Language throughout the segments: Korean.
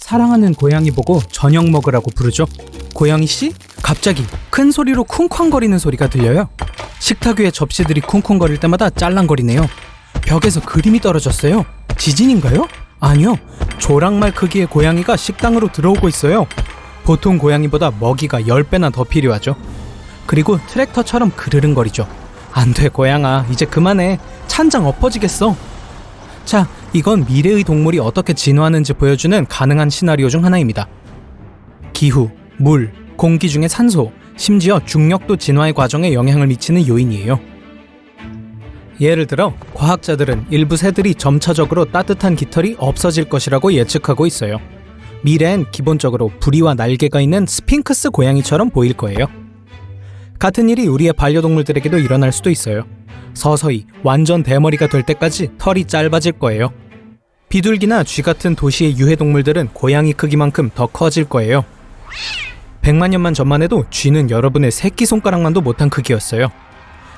사랑하는 고양이 보고 저녁 먹으라고 부르죠. 고양이씨? 갑자기 큰 소리로 쿵쾅거리는 소리가 들려요. 식탁 위에 접시들이 쿵쿵거릴 때마다 짤랑거리네요. 벽에서 그림이 떨어졌어요. 지진인가요? 아니요. 조랑말 크기의 고양이가 식당으로 들어오고 있어요. 보통 고양이보다 먹이가 10배나 더 필요하죠. 그리고 트랙터처럼 그르릉거리죠. 안돼 고양아, 이제 그만해. 찬장 엎어지겠어. 자, 이건 미래의 동물이 어떻게 진화하는지 보여주는 가능한 시나리오 중 하나입니다. 기후, 물, 공기 중의 산소, 심지어 중력도 진화의 과정에 영향을 미치는 요인이에요. 예를 들어 과학자들은 일부 새들이 점차적으로 따뜻한 깃털이 없어질 것이라고 예측하고 있어요. 미래엔 기본적으로 부리와 날개가 있는 스핑크스 고양이처럼 보일 거예요. 같은 일이 우리의 반려동물들에게도 일어날 수도 있어요. 서서히 완전 대머리가 될 때까지 털이 짧아질 거예요. 비둘기나 쥐 같은 도시의 유해동물들은 고양이 크기만큼 더 커질 거예요. 100만 년만 전만 해도 쥐는 여러분의 새끼손가락만도 못한 크기였어요.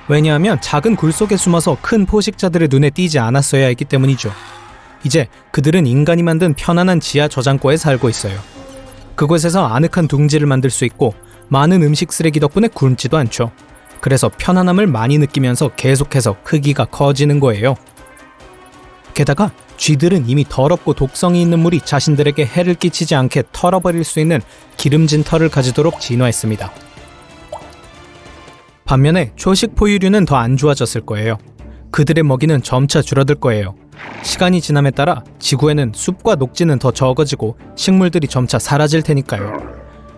왜냐하면 작은 굴 속에 숨어서 큰 포식자들의 눈에 띄지 않았어야 했기 때문이죠. 이제 그들은 인간이 만든 편안한 지하 저장고에 살고 있어요. 그곳에서 아늑한 둥지를 만들 수 있고 많은 음식 쓰레기 덕분에 굶지도 않죠. 그래서 편안함을 많이 느끼면서 계속해서 크기가 커지는 거예요. 게다가 쥐들은 이미 더럽고 독성이 있는 물이 자신들에게 해를 끼치지 않게 털어버릴 수 있는 기름진 털을 가지도록 진화했습니다. 반면에 초식 포유류는 더 안 좋아졌을 거예요. 그들의 먹이는 점차 줄어들 거예요. 시간이 지남에 따라 지구에는 숲과 녹지는 더 적어지고 식물들이 점차 사라질 테니까요.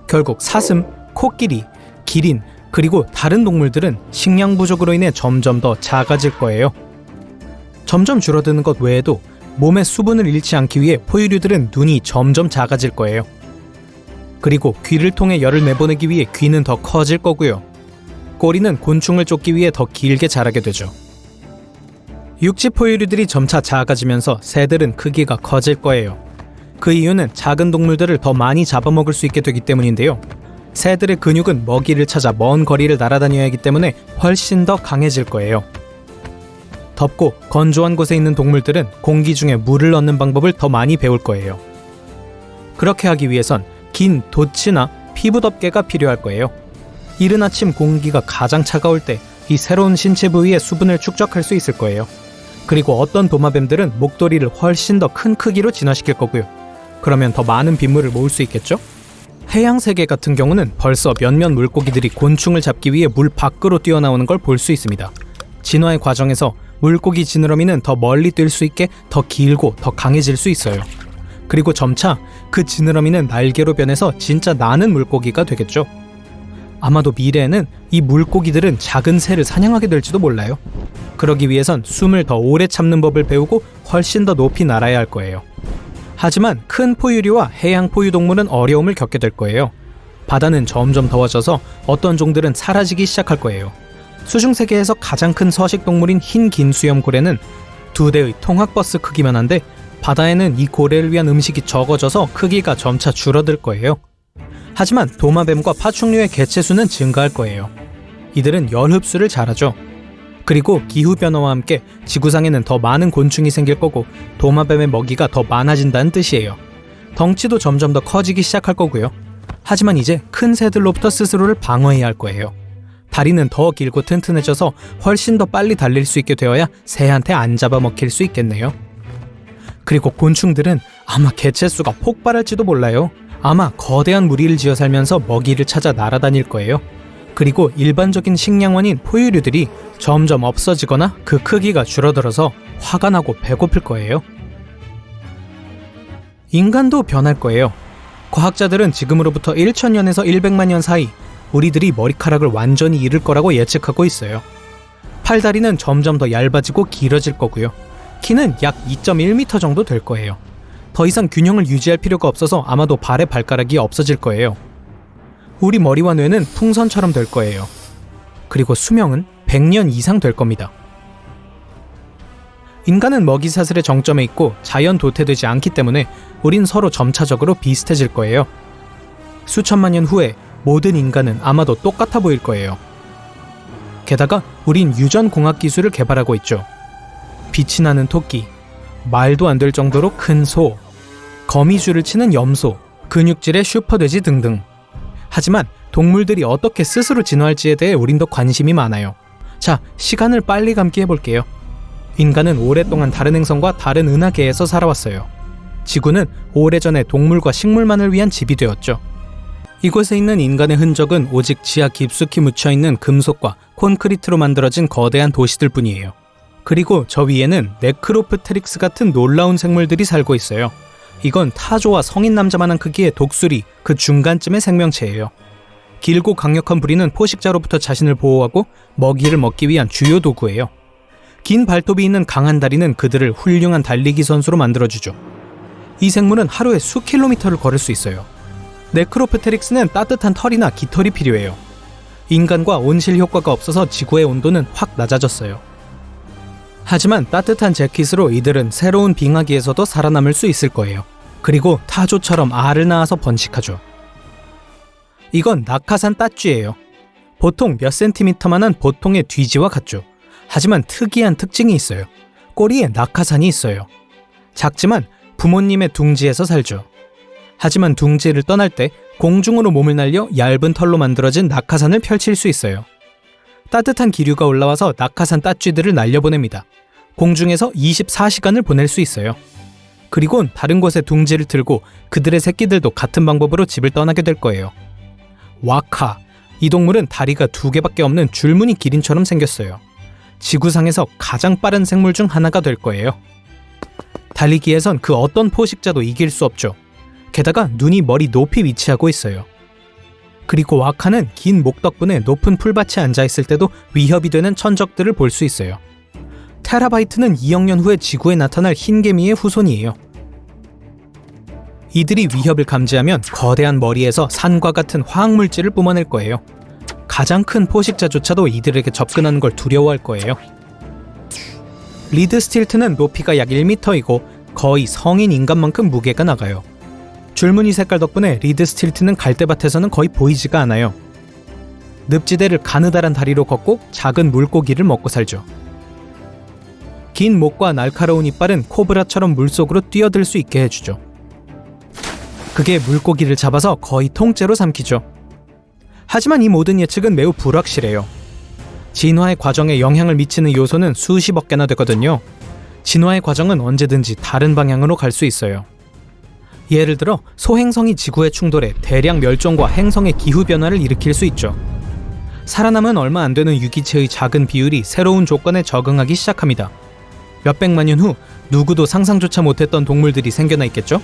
결국 사슴, 코끼리, 기린, 그리고 다른 동물들은 식량 부족으로 인해 점점 더 작아질 거예요. 점점 줄어드는 것 외에도 몸의 수분을 잃지 않기 위해 포유류들은 눈이 점점 작아질 거예요. 그리고 귀를 통해 열을 내보내기 위해 귀는 더 커질 거고요. 꼬리는 곤충을 쫓기 위해 더 길게 자라게 되죠. 육지 포유류들이 점차 작아지면서 새들은 크기가 커질 거예요. 그 이유는 작은 동물들을 더 많이 잡아먹을 수 있게 되기 때문인데요. 새들의 근육은 먹이를 찾아 먼 거리를 날아다녀야 하기 때문에 훨씬 더 강해질 거예요. 덥고 건조한 곳에 있는 동물들은 공기 중에 물을 넣는 방법을 더 많이 배울 거예요. 그렇게 하기 위해선 긴 돛이나 피부 덮개가 필요할 거예요. 이른 아침 공기가 가장 차가울 때 이 새로운 신체 부위의 수분을 축적할 수 있을 거예요. 그리고 어떤 도마뱀들은 목도리를 훨씬 더 큰 크기로 진화시킬 거고요. 그러면 더 많은 빗물을 모을 수 있겠죠? 해양 세계 같은 경우는 벌써 몇몇 물고기들이 곤충을 잡기 위해 물 밖으로 뛰어나오는 걸 볼 수 있습니다. 진화의 과정에서 물고기 지느러미는 더 멀리 뛸 수 있게 더 길고 더 강해질 수 있어요. 그리고 점차 그 지느러미는 날개로 변해서 진짜 나는 물고기가 되겠죠. 아마도 미래에는 이 물고기들은 작은 새를 사냥하게 될지도 몰라요. 그러기 위해선 숨을 더 오래 참는 법을 배우고 훨씬 더 높이 날아야 할 거예요. 하지만 큰 포유류와 해양 포유동물은 어려움을 겪게 될 거예요. 바다는 점점 더워져서 어떤 종들은 사라지기 시작할 거예요. 수중세계에서 가장 큰 서식동물인 흰 긴수염 고래는 2대의 통학버스 크기만 한데 바다에는 이 고래를 위한 음식이 적어져서 크기가 점차 줄어들 거예요. 하지만 도마뱀과 파충류의 개체수는 증가할 거예요. 이들은 열 흡수를 잘하죠. 그리고 기후변화와 함께 지구상에는 더 많은 곤충이 생길 거고 도마뱀의 먹이가 더 많아진다는 뜻이에요. 덩치도 점점 더 커지기 시작할 거고요. 하지만 이제 큰 새들로부터 스스로를 방어해야 할 거예요. 다리는 더 길고 튼튼해져서 훨씬 더 빨리 달릴 수 있게 되어야 새한테 안 잡아먹힐 수 있겠네요. 그리고 곤충들은 아마 개체수가 폭발할지도 몰라요. 아마 거대한 무리를 지어 살면서 먹이를 찾아 날아다닐 거예요. 그리고 일반적인 식량원인 포유류들이 점점 없어지거나 그 크기가 줄어들어서 화가 나고 배고플 거예요. 인간도 변할 거예요. 과학자들은 지금으로부터 1000년에서 100만 년 사이 우리들이 머리카락을 완전히 잃을 거라고 예측하고 있어요. 팔다리는 점점 더 얇아지고 길어질 거고요. 키는 약 2.1m 정도 될 거예요. 더 이상 균형을 유지할 필요가 없어서 아마도 발에 발가락이 없어질 거예요. 우리 머리와 뇌는 풍선처럼 될 거예요. 그리고 수명은 100년 이상 될 겁니다. 인간은 먹이 사슬의 정점에 있고 자연 도태되지 않기 때문에 우린 서로 점차적으로 비슷해질 거예요. 수천만 년 후에 모든 인간은 아마도 똑같아 보일 거예요. 게다가 우린 유전공학 기술을 개발하고 있죠. 빛이 나는 토끼, 말도 안 될 정도로 큰 소, 거미줄을 치는 염소, 근육질의 슈퍼돼지 등등. 하지만 동물들이 어떻게 스스로 진화할지에 대해 우린 더 관심이 많아요. 자, 시간을 빨리 감기 해볼게요. 인간은 오랫동안 다른 행성과 다른 은하계에서 살아왔어요. 지구는 오래전에 동물과 식물만을 위한 집이 되었죠. 이곳에 있는 인간의 흔적은 오직 지하 깊숙이 묻혀있는 금속과 콘크리트로 만들어진 거대한 도시들 뿐이에요. 그리고 저 위에는 네크로프테릭스 같은 놀라운 생물들이 살고 있어요. 이건 타조와 성인 남자만한 크기의 독수리, 그 중간쯤의 생명체예요. 길고 강력한 부리는 포식자로부터 자신을 보호하고 먹이를 먹기 위한 주요 도구예요. 긴 발톱이 있는 강한 다리는 그들을 훌륭한 달리기 선수로 만들어주죠. 이 생물은 하루에 수킬로미터를 걸을 수 있어요. 네크로프테릭스는 따뜻한 털이나 깃털이 필요해요. 인간과 온실 효과가 없어서 지구의 온도는 확 낮아졌어요. 하지만 따뜻한 재킷으로 이들은 새로운 빙하기에서도 살아남을 수 있을 거예요. 그리고 타조처럼 알을 낳아서 번식하죠. 이건 낙하산 따쥐예요. 보통 몇 센티미터만한 보통의 뒤지와 같죠. 하지만 특이한 특징이 있어요. 꼬리에 낙하산이 있어요. 작지만 부모님의 둥지에서 살죠. 하지만 둥지를 떠날 때 공중으로 몸을 날려 얇은 털로 만들어진 낙하산을 펼칠 수 있어요. 따뜻한 기류가 올라와서 낙하산 따쥐들을 날려보냅니다. 공중에서 24시간을 보낼 수 있어요. 그리곤 다른 곳에 둥지를 틀고 그들의 새끼들도 같은 방법으로 집을 떠나게 될 거예요. 와카, 이 동물은 다리가 2개밖에 없는 줄무늬 기린처럼 생겼어요. 지구상에서 가장 빠른 생물 중 하나가 될 거예요. 달리기에선 그 어떤 포식자도 이길 수 없죠. 게다가 눈이 머리 높이 위치하고 있어요. 그리고 와카는 긴 목 덕분에 높은 풀밭에 앉아있을 때도 위협이 되는 천적들을 볼 수 있어요. 테라바이트는 2억 년 후에 지구에 나타날 흰개미의 후손이에요. 이들이 위협을 감지하면 거대한 머리에서 산과 같은 화학물질을 뿜어낼 거예요. 가장 큰 포식자조차도 이들에게 접근하는 걸 두려워할 거예요. 리드 스틸트는 높이가 약 1m이고 거의 성인 인간만큼 무게가 나가요. 줄무늬 색깔 덕분에 리드 스틸트는 갈대밭에서는 거의 보이지가 않아요. 늪지대를 가느다란 다리로 걷고 작은 물고기를 먹고 살죠. 긴 목과 날카로운 이빨은 코브라처럼 물속으로 뛰어들 수 있게 해주죠. 그게 물고기를 잡아서 거의 통째로 삼키죠. 하지만 이 모든 예측은 매우 불확실해요. 진화의 과정에 영향을 미치는 요소는 수십억 개나 되거든요. 진화의 과정은 언제든지 다른 방향으로 갈 수 있어요. 예를 들어 소행성이 지구에 충돌해 대량 멸종과 행성의 기후변화를 일으킬 수 있죠. 살아남은 얼마 안 되는 유기체의 작은 비율이 새로운 조건에 적응하기 시작합니다. 몇백만 년 후 누구도 상상조차 못했던 동물들이 생겨나 있겠죠?